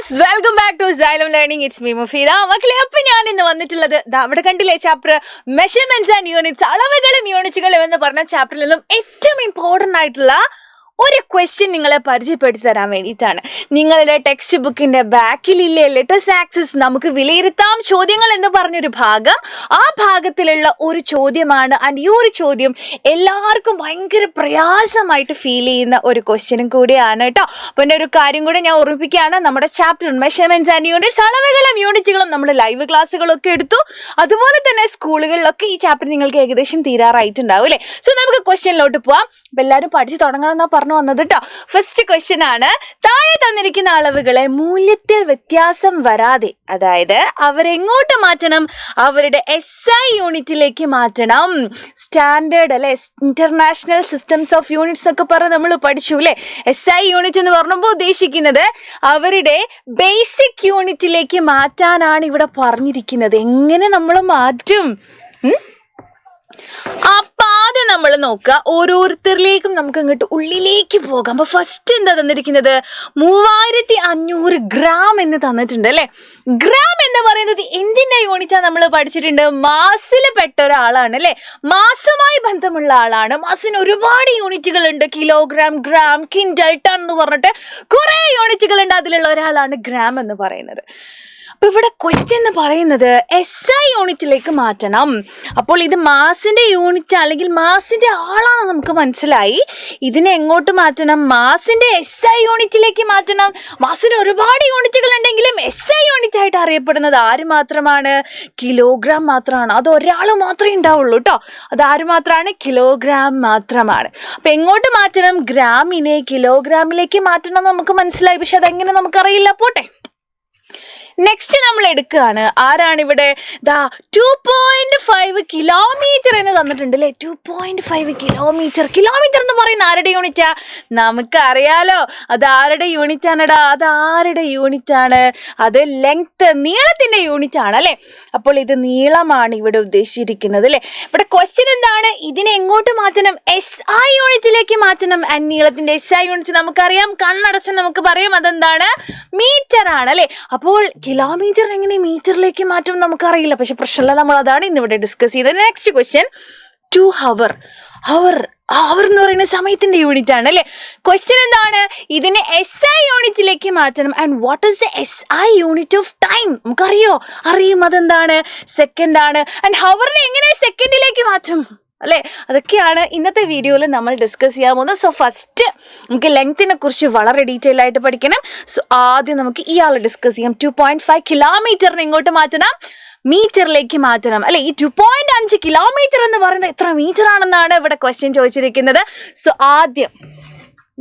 Friends, welcome back to Xylem Learning. It's me Mufeeda. മക്കളെ, അപ്പൊ ഞാൻ ഇന്ന് വന്നിട്ടുള്ളത് അവിടെ കണ്ടില്ലേ ചാപ്റ്റർ മെഷർമെന്റ്സ് ആൻഡ് യൂണിറ്റ്സ്, അളവുകളും യൂണിറ്റുകളും എന്ന് പറഞ്ഞ ചാപ്റ്ററിൽ നിന്നും ഏറ്റവും ഇമ്പോർട്ടന്റ് ആയിട്ടുള്ള ഒരു ക്വസ്റ്റ്യൻ നിങ്ങളെ പരിചയപ്പെടുത്തി തരാൻ വേണ്ടിയിട്ടാണ്. നിങ്ങളുടെ ടെക്സ്റ്റ് ബുക്കിന്റെ ബാക്കിലില്ലേ ലെറ്റസ് ആക്സിസ് നമുക്ക് വിലയിരുത്താം ചോദ്യങ്ങൾ എന്ന് പറഞ്ഞൊരു ഭാഗം, ആ ഭാഗത്തിലുള്ള ഒരു ചോദ്യമാണ്. ആൻഡ് ഈ ഒരു ചോദ്യം എല്ലാവർക്കും ഭയങ്കര പ്രയാസമായിട്ട് ഫീൽ ചെയ്യുന്ന ഒരു ക്വസ്റ്റ്യനും കൂടിയാണ് കേട്ടോ. അപ്പൊ എൻ്റെ ഒരു കാര്യം കൂടെ ഞാൻ ഓർമ്മിപ്പിക്കുകയാണ്, നമ്മുടെ ചാപ്റ്റർ മെഷർമെന്റ്സ് ആൻഡ് യൂണിറ്റ്സ്, അളവുകളും യൂണിറ്റുകളും നമ്മൾ ലൈവ് ക്ലാസ്സുകളൊക്കെ എടുത്തു. അതുപോലെ തന്നെ സ്കൂളുകളിലൊക്കെ ഈ ചാപ്റ്റർ നിങ്ങൾക്ക് ഏകദേശം തീരാറായിട്ടുണ്ടാവും അല്ലേ. സോ നമുക്ക് ക്വസ്റ്റ്യനിലോട്ട് പോവാം. അപ്പൊ എല്ലാവരും പഠിച്ചു തുടങ്ങണം പറഞ്ഞു വന്നത് കേട്ടോ. ഫസ്റ്റ് ക്വസ്റ്റ്യൻ ആണ്, താഴെ തന്നിരിക്കുന്ന അളവുകളെ മൂല്യത്തിൽ വ്യത്യാസം വരാതെ, അതായത് അവരെങ്ങോട്ട് മാറ്റണം? അവരുടെ SI യൂണിറ്റിലേക്ക് മാറ്റണം. സ്റ്റാൻഡേർഡ് അല്ലെ, ഇന്റർനാഷണൽ സിസ്റ്റംസ് ഓഫ് യൂണിറ്റ്സ് ഒക്കെ പറഞ്ഞ് നമ്മൾ പഠിച്ചു അല്ലെ. SI യൂണിറ്റ് എന്ന് പറഞ്ഞപ്പോൾ ഉദ്ദേശിക്കുന്നത് അവരുടെ ബേസിക് യൂണിറ്റിലേക്ക് മാറ്റാനാണ് ഇവിടെ പറഞ്ഞിരിക്കുന്നത്. എങ്ങനെ നമ്മൾ മാറ്റും? അപ്പൊ ആദ്യം നമ്മൾ നോക്കുക, ഓരോരുത്തരിലേക്കും നമുക്ക് ഇങ്ങോട്ട് ഉള്ളിലേക്ക് പോകാം. അപ്പൊ ഫസ്റ്റ് എന്താ തന്നിരിക്കുന്നത്? 3500 ഗ്രാം എന്ന് തന്നിട്ടുണ്ട് അല്ലെ. ഗ്രാം എന്ന് പറയുന്നത് എന്തിന്റെ യൂണിറ്റാ നമ്മൾ പഠിച്ചിട്ടുണ്ട്? മാസിൽ പെട്ട ഒരാളാണ് അല്ലെ. മാസുമായി ബന്ധമുള്ള ആളാണ്. മാസിന് ഒരുപാട് യൂണിറ്റുകൾ ഉണ്ട്. കിലോഗ്രാം, ഗ്രാം, കിൻഡൽ, ടൺ എന്ന് പറഞ്ഞിട്ട് കുറെ യൂണിറ്റുകൾ ഉണ്ട്. അതിലുള്ള ഒരാളാണ് ഗ്രാം എന്ന് പറയുന്നത്. അപ്പൊ ഇവിടെ ക്വസ്റ്റ്യൻ എന്ന് പറയുന്നത് SI യൂണിറ്റിലേക്ക് മാറ്റണം. അപ്പോൾ ഇത് മാസിന്റെ യൂണിറ്റ് അല്ലെങ്കിൽ മാസിന്റെ ആളാണ് നമുക്ക് മനസ്സിലായി. ഇതിനെ എങ്ങോട്ട് മാറ്റണം? മാസിന്റെ SI യൂണിറ്റിലേക്ക് മാറ്റണം. മാസിന് ഒരുപാട് യൂണിറ്റുകൾ ഉണ്ടെങ്കിലും SI യൂണിറ്റ് ആയിട്ട് അറിയപ്പെടുന്നത് ആര് മാത്രമാണ്? കിലോഗ്രാം മാത്രമാണ്. അത് ഒരാൾ മാത്രമേ ഉണ്ടാവുള്ളൂ കേട്ടോ. അത് ആര് മാത്രമാണ്? കിലോഗ്രാം മാത്രമാണ്. അപ്പൊ എങ്ങോട്ട് മാറ്റണം? ഗ്രാമിനെ കിലോഗ്രാമിലേക്ക് മാറ്റണം നമുക്ക് മനസ്സിലായി. പക്ഷെ അതെങ്ങനെ നമുക്കറിയില്ല. പോട്ടെ, നെക്സ്റ്റ് നമ്മൾ എടുക്കുകയാണ്. ആരാണ് ഇവിടെ? 2.5 കിലോമീറ്റർ എന്ന് തന്നിട്ടുണ്ട് അല്ലേ. 2.5 കിലോമീറ്റർ. കിലോമീറ്റർ എന്ന് പറയുന്ന ആരുടെ യൂണിറ്റാ? നമുക്ക് അറിയാലോ, അത് ആരുടെ യൂണിറ്റ് ആണെടാ? അത് ആരുടെ യൂണിറ്റ് ആണ്? അത് ലെങ്ത്, നീളത്തിന്റെ യൂണിറ്റ് ആണ് അല്ലെ. അപ്പോൾ ഇത് നീളമാണ് ഇവിടെ ഉദ്ദേശിച്ചിരിക്കുന്നത് അല്ലെ. ഇവിടെ ക്വസ്റ്റ്യൻ എന്താണ്? ഇതിനെ എങ്ങോട്ട് മാറ്റണം? SI യൂണിറ്റിലേക്ക് മാറ്റണം. ആൻഡ് നീളത്തിന്റെ SI യൂണിറ്റ് നമുക്കറിയാം, കണ്ണടച്ച് നമുക്ക് പറയാം, അതെന്താണ്? മീറ്റർ ആണ് അല്ലെ. അപ്പോൾ കിലോമീറ്റർ എങ്ങനെ മീറ്ററിലേക്ക് മാറ്റും നമുക്കറിയില്ല. പക്ഷെ പ്രശ്നമില്ല, നമ്മൾ അതാണ് ഇന്നിവിടെ ഡിസ്കസ് ചെയ്തത്. Next question, 2 hour. അവർ എന്ന് പറയുന്ന സമയത്തിന്റെ യൂണിറ്റ് ആണ് അല്ലെ. ക്വസ്റ്റ്യൻ എന്താണ്? ഇതിനെ SI യൂണിറ്റിലേക്ക് മാറ്റണം. And what is the SI unit of time? നമുക്കറിയോ? അറിയും, അതെന്താണ്? സെക്കൻഡ് ആണ്. ആൻഡ് ഹവറിനെ എങ്ങനെ സെക്കൻഡിലേക്ക് മാറ്റും അല്ലെ. അതൊക്കെയാണ് ഇന്നത്തെ വീഡിയോയിൽ നമ്മൾ ഡിസ്കസ് ചെയ്യാൻ പോകുന്നത്. സോ ഫസ്റ്റ് നമുക്ക് ലെങ്ത്തിനെ കുറിച്ച് വളരെ ഡീറ്റെയിൽ ആയിട്ട് പഠിക്കണം. സോ ആദ്യം നമുക്ക് ഇയാൾ ഡിസ്കസ് ചെയ്യാം. 2.5 കിലോമീറ്ററിന് എങ്ങോട്ട് മാറ്റണം? മീറ്ററിലേക്ക് മാറ്റണം അല്ലെ. ഈ 2.5 കിലോമീറ്റർ എന്ന് പറയുന്നത് എത്ര മീറ്റർ ആണെന്നാണ് ഇവിടെ ക്വസ്റ്റ്യൻ ചോദിച്ചിരിക്കുന്നത്. സോ ആദ്യം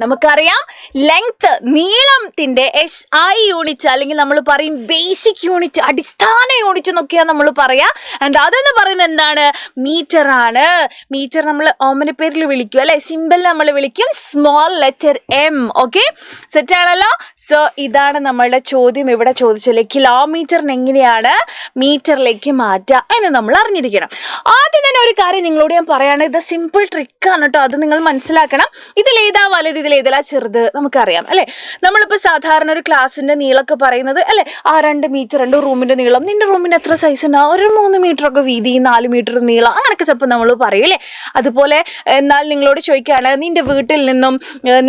നമുക്കറിയാം, ലെങ്ത്, നീളത്തിന്റെ SI യൂണിറ്റ് അല്ലെങ്കിൽ നമ്മൾ പറയും ബേസിക് യൂണിറ്റ്, അടിസ്ഥാന യൂണിറ്റ് എന്നൊക്കെയാണ് നമ്മൾ പറയാ. ആൻഡ് അതെന്ന് പറയുന്നത് എന്താണ്? മീറ്റർ ആണ്. മീറ്റർ നമ്മൾ ഓമന പേരിൽ വിളിക്കും അല്ലെ. സിമ്പിൾ നമ്മൾ വിളിക്കും small letter M. Okay, set ആണല്ലോ. സോ ഇതാണ് നമ്മളുടെ ചോദ്യം ഇവിടെ ചോദിച്ചല്ലേ. കിലോമീറ്ററിന് എങ്ങനെയാണ് മീറ്ററിലേക്ക് മാറ്റുക എന്ന് നമ്മൾ അറിഞ്ഞിരിക്കണം. ആദ്യം തന്നെ ഒരു കാര്യം നിങ്ങളോട് ഞാൻ പറയാണ്, ഇത് സിമ്പിൾ ട്രിക്കാണ് കേട്ടോ. അത് നിങ്ങൾ മനസ്സിലാക്കണം. ഇതിലേതാ വലുത്, ഇതിലേതല്ല ചെറുത് നമുക്കറിയാം അല്ലെ. നമ്മളിപ്പോ സാധാരണ ഒരു ക്ലാസ്സിന്റെ നീളമൊക്കെ പറയുന്നത് അല്ലെ, 2 മീറ്റർ ഉണ്ട് റൂമിന്റെ നീളം. നിന്റെ റൂമിന് എത്ര സൈസ് ഉണ്ടാവും? ഒരു 3 മീറ്റർ ഒക്കെ വീതി, 4 മീറ്റർ നീളം, അങ്ങനെയൊക്കെ ചിലപ്പോൾ നമ്മൾ പറയും അല്ലെ. അതുപോലെ എന്നാൽ നിങ്ങളോട് ചോദിക്കുകയാണ്, നിന്റെ വീട്ടിൽ നിന്നും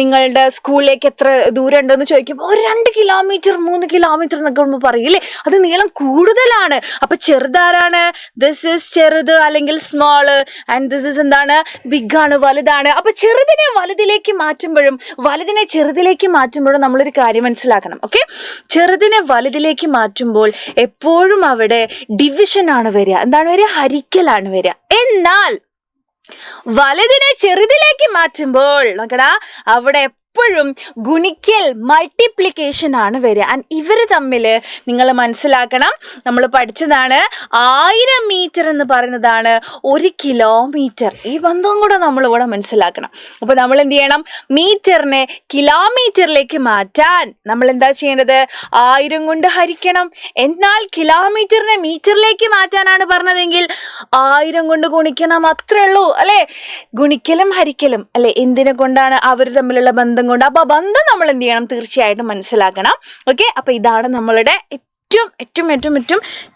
നിങ്ങളുടെ സ്കൂളിലേക്ക് എത്ര ദൂരം ഉണ്ടെന്ന് ചോദിക്കുമ്പോൾ ഒരു 2 കിലോമീറ്റർ 3 കിലോമീറ്റർ എന്നൊക്കെ നമ്മൾ പറയും അല്ലെ. അത് നീളം കൂടുതലാണ്. അപ്പൊ ചെറുതാരാണ്? ദിസ് ഇസ് ചെറുത് അല്ലെങ്കിൽ സ്മോള്. ആൻഡ് ദിസ് ഇസ് എന്താണ്? ബിഗ് ആണ്, വലുതാണ്. അപ്പൊ ചെറുതിനെ വലുതിലേക്ക് മാറ്റുമ്പോഴും വലുതിനെ ചെറുതിലേക്ക് മാറ്റുമ്പോഴും നമ്മളൊരു കാര്യം മനസ്സിലാക്കണം. ഓക്കെ, ചെറുതിനെ വലുതിലേക്ക് മാറ്റുമ്പോൾ എപ്പോഴും അവിടെ ഡിവിഷൻ ആണ് വരിക. എന്താണ് വരിക? ഹരിക്കലാണ് വരിക. എന്നാൽ വലുതിനെ ചെറുതിലേക്ക് മാറ്റുമ്പോൾ നോക്കടാ, അവിടെ എപ്പോഴും ഗുണിക്കൽ, മൾട്ടിപ്ലിക്കേഷൻ ആണ് വരിക. ആൻഡ് ഇവര് തമ്മിൽ നിങ്ങൾ മനസ്സിലാക്കണം, നമ്മൾ പഠിച്ചതാണ് 1000 മീറ്റർ എന്ന് പറയുന്നതാണ് 1 കിലോമീറ്റർ. ഈ ബന്ധവും കൂടെ നമ്മൾ ഇവിടെ മനസ്സിലാക്കണം. അപ്പൊ നമ്മൾ എന്ത് ചെയ്യണം? മീറ്ററിനെ കിലോമീറ്ററിലേക്ക് മാറ്റാൻ നമ്മൾ എന്താ ചെയ്യേണ്ടത്? 1000 കൊണ്ട് ഹരിക്കണം. എന്നാൽ കിലോമീറ്ററിനെ മീറ്ററിലേക്ക് മാറ്റാനാണ് പറഞ്ഞതെങ്കിൽ 1000 കൊണ്ട് ഗുണിക്കണം, അത്രേ ഉള്ളൂ അല്ലെ. ഗുണിക്കലും ഹരിക്കലും അല്ലെ. എന്തിനെ കൊണ്ടാണ്? അവർ തമ്മിലുള്ള ബന്ധം ബന്ധം കൊണ്ട്. അപ്പൊ ബന്ധം നമ്മൾ എന്ത് ചെയ്യണം? തീർച്ചയായിട്ടും മനസ്സിലാക്കണം. ഓക്കെ, അപ്പൊ ഇതാണ് നമ്മളുടെ ഏറ്റവും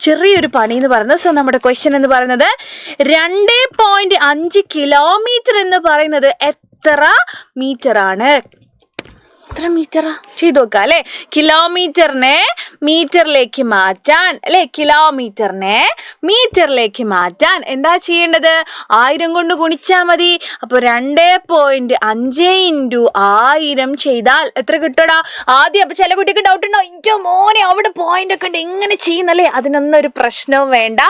ചെറിയൊരു പണി എന്ന് പറയുന്നത്. സോ നമ്മുടെ ക്വസ്റ്റ്യൻ എന്ന് പറയുന്നത് 2.5 കിലോമീറ്റർ എന്ന് പറയുന്നത് എത്ര മീറ്റർ ആണ്? എത്ര മീറ്ററാ? ചെയ്ത് നോക്കാം അല്ലെ. കിലോമീറ്ററിനെ മീറ്ററിലേക്ക് മാറ്റാൻ, അല്ലെ, കിലോമീറ്ററിനെ മീറ്ററിലേക്ക് മാറ്റാൻ എന്താ ചെയ്യേണ്ടത്? 1000 കൊണ്ട് ഗുണിച്ചാൽ മതി. അപ്പൊ 2.5 × 1000 ചെയ്താൽ എത്ര കിട്ടടാ? ആദ്യം അപ്പൊ ചില കുട്ടിക്ക് ഡൗട്ട് ഉണ്ടോ, ഇന്റെ മോനെ അവിടെ പോയിന്റ് ഒക്കെ ഉണ്ട് എങ്ങനെ ചെയ്യുന്നല്ലേ? അതിനൊന്നും ഒരു പ്രശ്നവും വേണ്ട.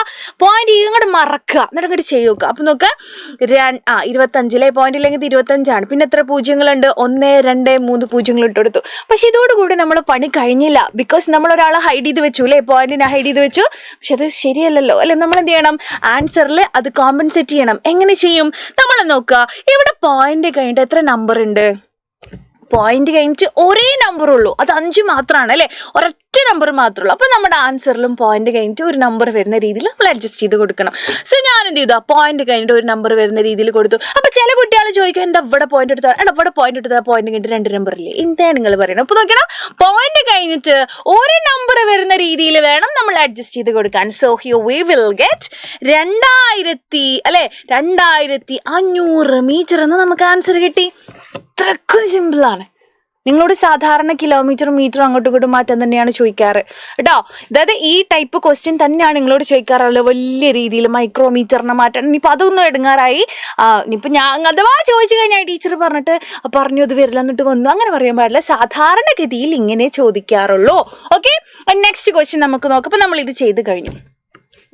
പോയിന്റ് ഇങ്ങോട്ട് മറക്കുക, എന്നിട്ട് ഇങ്ങോട്ട് ചെയ്ത് നോക്കുക. അപ്പൊ നോക്ക്, 25 പോയിന്റ് ഇല്ലെങ്കിൽ 25 പിന്നെ എത്ര പൂജ്യങ്ങളുണ്ട്? 1 2 3 പൂജ്യങ്ങൾ ഇട്ടെടുത്തു. പക്ഷെ ഇതോടുകൂടി നമ്മൾ പണി കഴിഞ്ഞില്ല. ബിക്കോസ് നമ്മൾ ഒരാളെ ഹൈഡ് ചെയ്ത് വെച്ചു അല്ലെ, പോയിന്റിനെ ഹൈഡ് ചെയ്ത് വെച്ചു. പക്ഷെ അത് ശരിയല്ലല്ലോ അല്ലെ. നമ്മൾ എന്ത് ചെയ്യണം? ആൻസറിൽ അത് കോമ്പൻസേറ്റ് ചെയ്യണം. എങ്ങനെ ചെയ്യും? നമ്മൾ നോക്കുക, ഇവിടെ പോയിന്റ് കഴിഞ്ഞിട്ട് എത്ര നമ്പർ ഉണ്ട്? പോയിന്റ് കഴിഞ്ഞിട്ട് ഒരേ നമ്പർ ഉള്ളൂ, അത് 5 മാത്രമാണ് അല്ലെ, ഒരൊറ്റ നമ്പർ മാത്രമേ ഉള്ളൂ. അപ്പൊ നമ്മുടെ ആൻസറിലും പോയിന്റ് കഴിഞ്ഞിട്ട് ഒരു നമ്പർ വരുന്ന രീതിയിൽ നമ്മൾ അഡ്ജസ്റ്റ് ചെയ്ത് കൊടുക്കണം. സോ ഞാൻ എന്ത് ചെയ്തു? പോയിന്റ് കഴിഞ്ഞിട്ട് ഒരു നമ്പർ വരുന്ന രീതിയിൽ കൊടുത്തു. അപ്പൊ ചില കുട്ടികൾ ചോദിക്കും, എന്താ ഇവിടെ പോയിന്റ് എടുത്താൽ, ഇവിടെ പോയിന്റ് എടുത്താൽ പോയിന്റ് കഴിഞ്ഞിട്ട് 2 നമ്പർ ഇല്ലേ? എന്താ നിങ്ങൾ പറയണം? അപ്പൊ നോക്കണം, പോയിന്റ് കഴിഞ്ഞിട്ട് ഒരു നമ്പർ വരുന്ന രീതിയിൽ വേണം നമ്മൾ അഡ്ജസ്റ്റ് ചെയ്ത് കൊടുക്കാൻ. So here we will get 2500 metre എന്ന് നമുക്ക് ആൻസർ കിട്ടി. ഇത്രക്കും സിമ്പിളാണ്. നിങ്ങളോട് സാധാരണ കിലോമീറ്ററും മീറ്ററും അങ്ങോട്ടും ഇങ്ങോട്ടും മാറ്റാൻ തന്നെയാണ് ചോദിക്കാറ് കേട്ടോ. അതായത് ഈ ടൈപ്പ് ക്വസ്റ്റ്യൻ തന്നെയാണ് നിങ്ങളോട് ചോദിക്കാറല്ലോ, വലിയ രീതിയിൽ മൈക്രോമീറ്ററിനെ മാറ്റാൻ. ഇനിയിപ്പോൾ അതൊന്നും എടുങ്ങാറായി. ഇനിയിപ്പോൾ ഞാൻ അഥവാ ചോദിച്ചു കഴിഞ്ഞാൽ ടീച്ചർ പറഞ്ഞു അത് വരില്ല എന്നിട്ട് വന്നു, അങ്ങനെ പറയാൻ പാടില്ല. സാധാരണഗതിയിൽ ഇങ്ങനെ ചോദിക്കാറുള്ളൂ. ഓക്കെ, നെക്സ്റ്റ് ക്വസ്റ്റ്യൻ നമുക്ക് നോക്കാം. അപ്പം നമ്മൾ ഇത് ചെയ്ത് കഴിഞ്ഞു.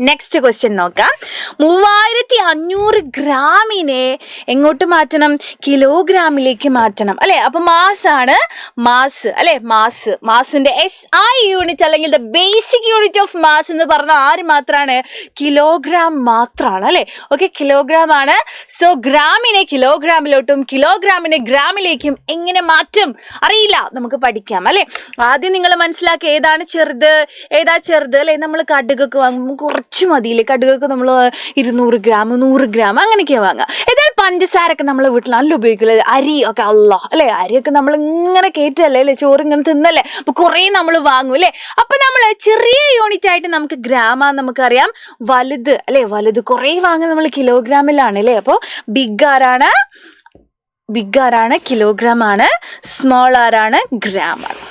നെക്സ്റ്റ് ക്വസ്റ്റ്യൻ നോക്കാം. 3500 ഗ്രാമിനെ എങ്ങോട്ട് മാറ്റണം? കിലോഗ്രാമിലേക്ക് മാറ്റണം അല്ലെ. അപ്പൊ മാസാണ്, മാസ് അല്ലെ, മാസിന്റെ SI യൂണിറ്റ് അല്ലെങ്കിൽ the basic unit of mass എന്ന് പറഞ്ഞാൽ ആര് മാത്രമാണ്? കിലോഗ്രാം മാത്രമാണ് അല്ലെ. ഓക്കെ, കിലോഗ്രാം ആണ്. സോ ഗ്രാമിനെ കിലോഗ്രാമിലോട്ടും കിലോഗ്രാമിനെ ഗ്രാമിലേക്കും എങ്ങനെ മാറ്റും അറിയില്ല, നമുക്ക് പഠിക്കാം അല്ലെ. ആദ്യം നിങ്ങൾ മനസ്സിലാക്കി ഏതാണ് ചെറുത് ഏതാ ചെറുത് അല്ലെ. നമ്മൾ കടുകൊക്കെ വാങ്ങുമ്പോൾ കുറച്ച് മതിയില്ലേ, കടുകൊക്കെ നമ്മൾ 200 ഗ്രാം 100 ഗ്രാം അങ്ങനെയൊക്കെയാണ് വാങ്ങുക. ഏതായാലും പഞ്ചസാരൊക്കെ നമ്മളെ വീട്ടിൽ നല്ല ഉപയോഗിക്കില്ല. അരി ഒക്കെ അല്ലേ, അരിയൊക്കെ നമ്മൾ ഇങ്ങനെ കയറ്റല്ലേ അല്ലെ, ചോറ് ഇങ്ങനെ തിന്നല്ലേ, അപ്പൊ കുറേ നമ്മൾ വാങ്ങും അല്ലെ. അപ്പൊ നമ്മൾ ചെറിയ യൂണിറ്റ് ആയിട്ട് നമുക്ക് ഗ്രാമാന്ന് നമുക്കറിയാം. വലുത് അല്ലെ, വലുത് കുറേ വാങ്ങുക നമ്മൾ കിലോഗ്രാമിലാണ് അല്ലെ. അപ്പോൾ ബിഗ് ആരാണ്? കിലോഗ്രാം ആണ്. സ്മോൾ ആരാണ്? ഗ്രാം ആണ്.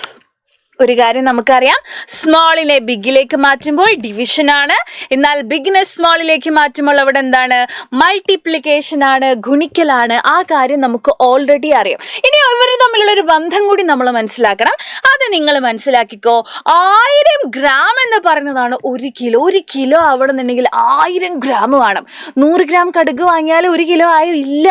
ഒരു കാര്യം നമുക്കറിയാം, സ്മോളിനെ ബിഗിലേക്ക് മാറ്റുമ്പോൾ ഡിവിഷൻ ആണ്, എന്നാൽ ബിഗിനെ സ്മോളിലേക്ക് മാറ്റുമ്പോൾ അവിടെ എന്താണ്? മൾട്ടിപ്ലിക്കേഷൻ ആണ്, ഗുണിക്കലാണ്. ആ കാര്യം നമുക്ക് ഓൾറെഡി അറിയാം. ഇനി ഇവർ തമ്മിലുള്ള ഒരു ബന്ധം കൂടി നമ്മൾ മനസ്സിലാക്കണം. അത് നിങ്ങൾ മനസ്സിലാക്കിക്കോ. 1000 ഗ്രാം എന്ന് പറയുന്നതാണ് 1 കിലോ. 1 കിലോ ആവണമെന്നുണ്ടെങ്കിൽ 1000 ഗ്രാം വേണം. 100 ഗ്രാം കടുക് വാങ്ങിയാൽ 1 കിലോ ഇല്ല.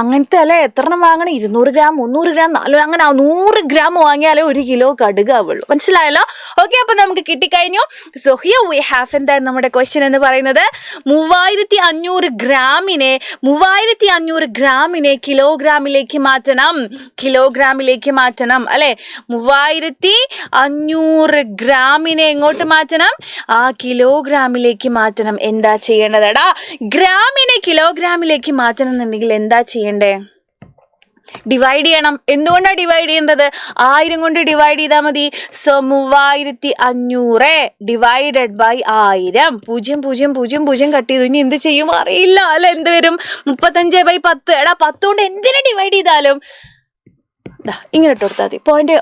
അങ്ങനത്തെ അല്ലെ, എത്രണ്ണം വാങ്ങണം? 200 ഗ്രാം 300 ഗ്രാം 400, അങ്ങനെ 100 ഗ്രാം വാങ്ങിയാലേ 1 കിലോ കടുക് ആവുള്ളൂ. മനസ്സിലായല്ലോ? ഓക്കെ, അപ്പൊ നമുക്ക് കിട്ടിക്കഴിഞ്ഞു. സോ ഹിയർ വി ഹാവ് എന്താണ് നമ്മുടെ ക്വസ്റ്റ്യൻ എന്ന് പറയുന്നത്? 3500 ഗ്രാമിനെ കിലോഗ്രാമിലേക്ക് മാറ്റണം അല്ലെ. 3500 ഗ്രാമിനെ എങ്ങോട്ട് മാറ്റണം? കിലോഗ്രാമിലേക്ക് മാറ്റണം. എന്താ ചെയ്യേണ്ടതെടാ? ഗ്രാമിനെ കിലോഗ്രാമിലേക്ക് മാറ്റണം എന്നുണ്ടെങ്കിൽ എന്താ ചെയ്യണ്ടേ? ഡിവൈഡ് ചെയ്യണം. എന്തുകൊണ്ടാണ് ഡിവൈഡ് ചെയ്യേണ്ടത്? 1000 കൊണ്ട് ഡിവൈഡ് ചെയ്താൽ മതി. So 3500 divided by 1000. 0 കട്ട് ചെയ്തു. ഇനി എന്ത് ചെയ്യും അറിയില്ല അല്ലെ. എന്ത് വരും? 35/10. എടാ 10 കൊണ്ട് എന്തിനെ ഡിവൈഡ് ചെയ്താലും ഇങ്ങനെ ഇട്ട് കൊടുത്താൽ മതി.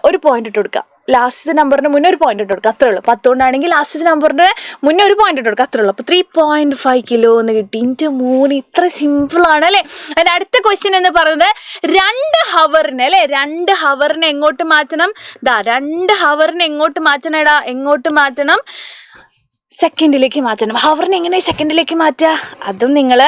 ഒരു പോയിന്റ് ഇട്ട് കൊടുക്കാം. ലാസ്റ്റത്തെ നമ്പറിന് മുന്നേ ഒരു പോയിന്റ് ഇട്ട് കൊടുക്കുക, അത്രേ ഉള്ളൂ. 10 കൊണ്ടാണെങ്കിൽ ലാസ്റ്റത്തെ നമ്പറിന്റെ മുന്നേ ഒരു പോയിന്റ് ഇട്ട് കൊടുക്കുക, അത്രേ ഉള്ളൂ. അപ്പൊ 3.5 കിലോ എന്ന് കിട്ടി. ഇന്റെ 3 ഇത്ര സിമ്പിൾ ആണ് അല്ലെ. അതിന്റെ അടുത്ത ക്വസ്റ്റ്യൻ എന്ന് പറയുന്നത് 2 ഹവറിന് അല്ലെ. 2 ഹവറിനെ എങ്ങോട്ട് മാറ്റണം? 2 ഹവറിനെ എങ്ങോട്ട് മാറ്റണം? സെക്കൻഡിലേക്ക് മാറ്റണം. ഹവറിനെ എങ്ങനെ സെക്കൻഡിലേക്ക് മാറ്റുക? അതും നിങ്ങൾ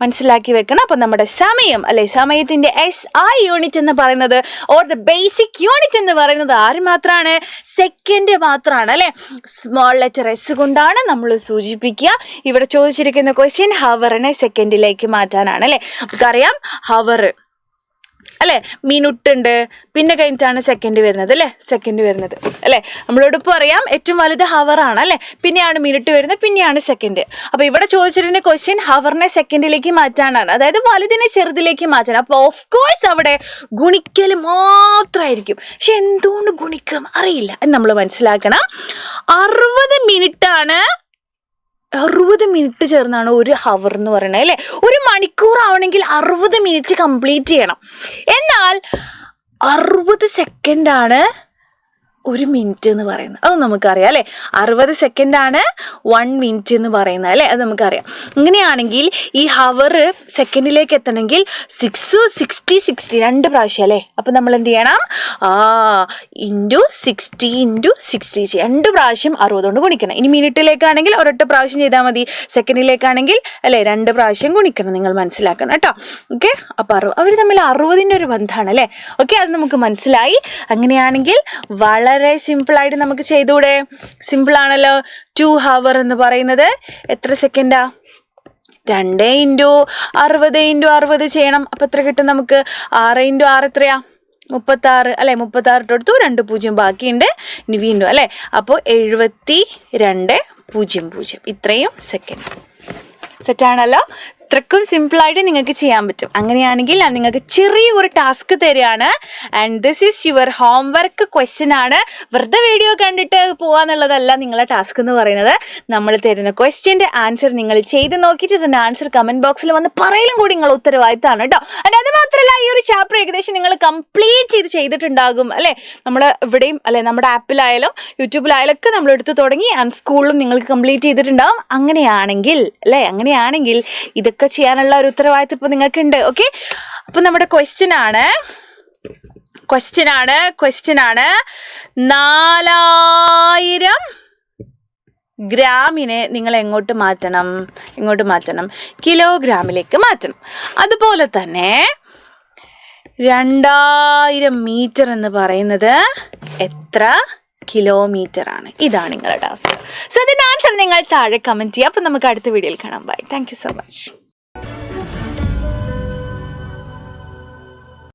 മനസ്സിലാക്കി വെക്കണം. അപ്പൊ നമ്മുടെ സമയം അല്ലെ, സമയത്തിന്റെ SI യൂണിറ്റ് എന്ന് പറയുന്നത് ഓർ ദ ബേസിക് യൂണിറ്റ് എന്ന് പറയുന്നത് ആര് മാത്രമാണ്? സെക്കൻഡ് മാത്രമാണ് അല്ലെ. സ്മോൾ ലെറ്റർ S കൊണ്ടാണ് നമ്മൾ സൂചിപ്പിക്കുക. ഇവിടെ ചോദിച്ചിരിക്കുന്ന ക്വസ്റ്റ്യൻ ഹവറിനെ സെക്കൻഡിലേക്ക് മാറ്റാനാണ് അല്ലെ. നമുക്കറിയാം ഹവർ അല്ലേ? മിനിറ്റ് ഉണ്ട്, പിന്നെ കഴിഞ്ഞിട്ടാണ് സെക്കൻഡ് വരുന്നത് അല്ലേ? സെക്കൻഡ് വരുന്നത് അല്ലേ? നമ്മളോട് ഇപ്പോൾ അറിയാം ഏറ്റവും വലുത് ഹവർ ആണ് അല്ലേ? പിന്നെയാണ് മിനിറ്റ് വരുന്നത്, പിന്നെയാണ് സെക്കൻഡ്. അപ്പോൾ ഇവിടെ ചോദിച്ചിരുന്ന ക്വസ്റ്റ്യൻ ഹവറിനെ സെക്കൻഡിലേക്ക് മാറ്റാനാണ്, അതായത് വലുതിനെ ചെറുതിലേക്ക് മാറ്റാൻ. അപ്പോൾ ഓഫ് കോഴ്സ് അവിടെ ഗുണിക്കൽ മാത്രമായിരിക്കും. പക്ഷെ എന്തുകൊണ്ട് ഗുണിക്കും അറിയില്ല എന്ന് നമ്മൾ മനസ്സിലാക്കണം. 60 മിനിറ്റാണ്, 60 മിനിറ്റ് ചേർന്നാണ് ഒരു ഹവർ എന്ന് പറയുന്നത് അല്ലേ? ഒരു മണിക്കൂർ ആവണമെങ്കിൽ 60 മിനിറ്റ് കംപ്ലീറ്റ് ചെയ്യണം. എന്നാൽ 60 സെക്കൻഡാണ് 1 മിനിറ്റ് എന്ന് പറയുന്നത്. അത് നമുക്കറിയാം അല്ലേ? 60 സെക്കൻഡാണ് 1 മിനിറ്റ് എന്ന് പറയുന്നത് അല്ലേ? അത് നമുക്കറിയാം. ഇങ്ങനെയാണെങ്കിൽ ഈ ഹവർ സെക്കൻഡിലേക്ക് എത്തണമെങ്കിൽ 6 60 60 2 പ്രാവശ്യം അല്ലേ? അപ്പം നമ്മൾ എന്ത് ചെയ്യണം? ഇൻറ്റു 60 ഇൻറ്റു 60 2 പ്രാവശ്യം 60 കൊണ്ട് ഗുണിക്കണം. ഇനി മിനിറ്റിലേക്കാണെങ്കിൽ ഒരൊറ്റ പ്രാവശ്യം ചെയ്താൽ മതി, സെക്കൻഡിലേക്കാണെങ്കിൽ അല്ലേ 2 പ്രാവശ്യം ഗുണിക്കണം. നിങ്ങൾ മനസ്സിലാക്കണം കേട്ടോ. ഓക്കെ, അപ്പോൾ അവർ തമ്മിൽ 60ൻ്റെ ഒരു ബന്ധമാണ് അല്ലേ? ഓക്കെ, അത് നമുക്ക് മനസ്സിലായി. അങ്ങനെയാണെങ്കിൽ വളരെ സിമ്പിളായിട്ട് നമുക്ക് ചെയ്തുകൂടെ? സിമ്പിളാണല്ലോ. 2 ഹവർ എന്ന് പറയുന്നത് എത്ര സെക്കൻഡാ? 2 ഇൻറ്റു 60 ഇൻറ്റു 60 ചെയ്യണം. അപ്പം എത്ര കിട്ടും നമുക്ക്? 6 ഇൻറ്റു 6 എത്രയാ? 36 അല്ലേ? 36 എടുത്തു, 2 0 ബാക്കിയുണ്ട്. ഇനി വീണ്ടും അല്ലേ? അപ്പോൾ 72.00 ഇത്രയും സെക്കൻഡ്. സെറ്റാണല്ലോ. ഇത്രക്കും സിമ്പിളായിട്ട് നിങ്ങൾക്ക് ചെയ്യാൻ പറ്റും. അങ്ങനെയാണെങ്കിൽ ഞാൻ നിങ്ങൾക്ക് ചെറിയൊരു ടാസ്ക് തരികയാണ്. And this is your homework question ആണ്. വെറുതെ വീഡിയോ കണ്ടിട്ട് പോകാന്നുള്ളതല്ല നിങ്ങളെ ടാസ്ക് എന്ന് പറയുന്നത്. നമ്മൾ തരുന്ന ക്വസ്റ്റ്യൻ്റെ ആൻസർ നിങ്ങൾ ചെയ്ത് നോക്കിയിട്ട് ഇതിൻ്റെ ആൻസർ കമൻറ്റ് ബോക്സിൽ വന്ന് പറയലും കൂടി നിങ്ങൾ ഉത്തരവാദിത്തമാണ് കേട്ടോ. ആൻഡ് അത് മാത്രമല്ല, ഈ ഒരു ചാപ്റ്റർ ഏകദേശം നിങ്ങൾ കംപ്ലീറ്റ് ചെയ്തിട്ടുണ്ടാകും അല്ലേ? നമ്മൾ ഇവിടെയും അല്ലെ നമ്മുടെ ആപ്പിലായാലും യൂട്യൂബിലായാലും ഒക്കെ നമ്മൾ എടുത്ത് തുടങ്ങി. ആൻഡ് സ്കൂളിലും നിങ്ങൾക്ക് കംപ്ലീറ്റ് ചെയ്തിട്ടുണ്ടാകും. അങ്ങനെയാണെങ്കിൽ ഇതൊക്കെ ചെയ്യാനുള്ള ഒരു ഉത്തരവാദിത്വം ഇപ്പൊ നിങ്ങൾക്കുണ്ട്. ഓക്കെ, അപ്പൊ നമ്മുടെ ക്വസ്റ്റ്യൻ ആണ് 4000 ഗ്രാമിനെ നിങ്ങൾ എങ്ങോട്ട് മാറ്റണം? കിലോഗ്രാമിലേക്ക് മാറ്റണം. അതുപോലെ തന്നെ 2000 മീറ്റർ എന്ന് പറയുന്നത് എത്ര കിലോമീറ്റർ ആണ്? ഇതാണ് നിങ്ങളുടെ ടാസ്ക്. സോ അതിൻ്റെ ആൻസർ നിങ്ങൾ താഴെ കമൻറ്റ് ചെയ്യുക. അപ്പം നമുക്ക് അടുത്ത വീഡിയോയിൽ കാണാം. Bye. Thank you so much.